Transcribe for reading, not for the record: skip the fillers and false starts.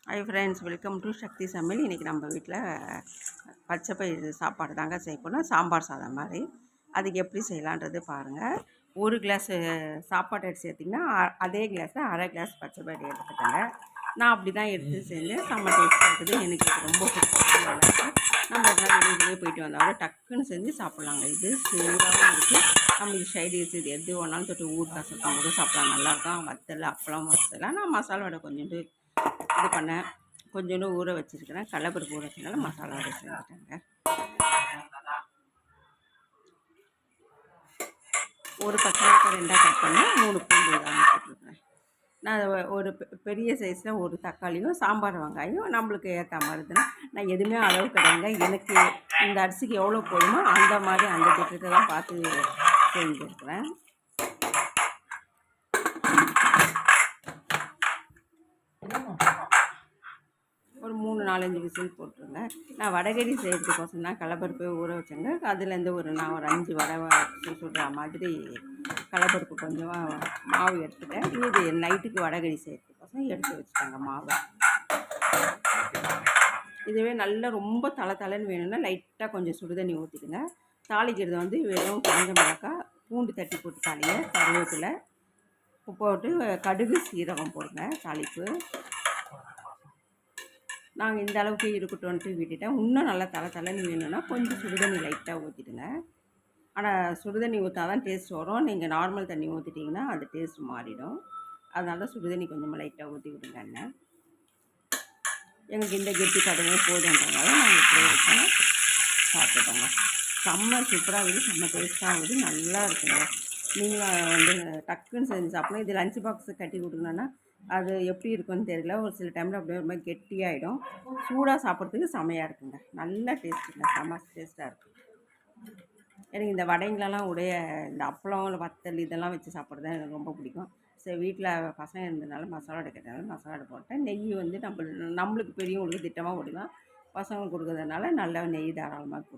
Hi friends, welcome to சக்தி சமையல். இன்றைக்கி நம்ம வீட்டில் பச்சை பயிறு சாப்பாடு தாங்க செய்ய போகிறோம். சாம்பார் சாதம் மாதிரி. அதுக்கு எப்படி செய்யலான்றது பாருங்கள். ஒரு கிளாஸு சாப்பாடு எடுத்து சேர்த்திங்கன்னா அதே கிளாஸில் அரை கிளாஸ் பச்சை பயிறு எடுத்துக்கோங்க. நான் அப்படி தான் எடுத்து செஞ்சேன். செம்ம டேஸ்ட்டாக இருக்குது. எனக்கு ரொம்ப பிடிக்கும். நம்ம எல்லாம் வெளியே போயிட்டு வந்தாலும் டக்குன்னு செஞ்சு சாப்பிட்லாங்க. இது சூடாகவும் இருக்குது. நம்மளுக்கு சைடிஸ் இது எது வேணாலும் தொட்டு ஊறுகாய் சத்தம் கூட சாப்பிட்லாம். நல்லாயிருக்கும். வத்தல் அப்பளம் வத்தலாம். நான் மசாலா வடை கொஞ்சோண்டு இது பண்ணேன். கொஞ்சோண்டு ஊற வச்சுருக்கிறேன். கடலைப்பருப்பு ஊற வச்சதுனால மசாலா வடை செஞ்சுட்டேங்க. ஒரு பச்சை மிளகாய் 2ஆக கட் பண்ணி 3 பூண்டு போட்டுருக்கேன். நான் ஒரு பெரிய சைஸில் ஒரு தக்காளியும் சாம்பார் வெங்காயம் நம்மளுக்கு ஏற்ற மாதிரி தான். நான் எதுவுமே அளவு கிடையாதுங்க. எனக்கு இந்த அரிசிக்கு எவ்வளோ போடுமோ அந்த மாதிரி அந்த திட்டத்தை தான் பார்த்து செஞ்சுருக்கிறேன். ஒரு 3-4 விசில் போட்டுருங்க. நான் வடகறி செய்கிறதுக்கோசம் தான் கடலைப்பருப்பு ஊற வச்சேங்க. அதுலேருந்து நான் ஒரு 5 வடை சுடுற மாதிரி கடலைப்பருப்பு கொஞ்சமாக மாவு எடுத்துட்டேன். இது நைட்டுக்கு வடகறி செய்கிறதுக்கோசம் எடுத்து வச்சுட்டாங்க மாவை. இதுவே நல்லா ரொம்ப தலை வேணும்னா லைட்டாக கொஞ்சம் சுடுதண்ணி ஊற்றிடுங்க. தாளிக்கிறது வெறும் காஞ்ச மிளகாய், பூண்டு தட்டி போட்டு தாளிங்க, கருவேப்பிலை போட்டு கடுகு சீரகம் போடுங்க தாளிப்பு. நாங்கள் இந்த அளவுக்கு இருக்கட்டும்ன்ட்டு விட்டுட்டேன். இன்னும் நல்லா தலைன்னு வேணும்னா கொஞ்சம் சுடுதண்ணி லைட்டாக ஊற்றிடுங்க. ஆனால் சுடுதண்ணி ஊற்றா தான் டேஸ்ட் வரும். நீங்கள் நார்மல் தண்ணி ஊற்றிட்டிங்கன்னா அது டேஸ்ட் மாறிடும். அதனால தான் சுடுதண்ணி கொஞ்சமாக லைட்டாக ஊற்றி விடுங்க. அண்ணன் எங்களுக்கு இந்த கெட்டி கடுமையாக போதுன்றதுனால நாங்கள் இப்படி வச்சோம் சாப்பிட்டுட்டோங்க. செம்ம சூப்பராக இருக்குது, செம்ம டேஸ்ட்டாக இருக்குது, நல்லா இருக்குங்க. நீங்கள் டக்குன்னு செஞ்சு சாப்பிடணும். இது லஞ்ச் பாக்ஸு கட்டி கொடுக்கணுன்னா அது எப்படி இருக்குன்னு தெரியல. ஒரு சில டைமில் அப்படியே ஒரு மாதிரி கெட்டியாகிடும். சூடாக சாப்பிட்றதுக்கு செமையாக இருக்குங்க. நல்ல டேஸ்ட்டுங்க, செம்ம டேஸ்ட்டாக இருக்குது. எனக்கு இந்த வடைங்களெல்லாம் இந்த அப்பளம் வத்தல் இதெல்லாம் வச்சு சாப்பிட்றது தான் எனக்கு ரொம்ப பிடிக்கும். சரி, வீட்டில் பசங்க இருந்ததுனால மசாலா வடை கேட்டனால மசாலா வடை போட்டேன். நெய் நம்மளுக்கு பெரியவங்களுக்கு திட்டமாக கொடுக்கலாம். பசங்களுக்கு கொடுக்குறதுனால நல்லா நெய் தாராளமாக கொடுக்கும்.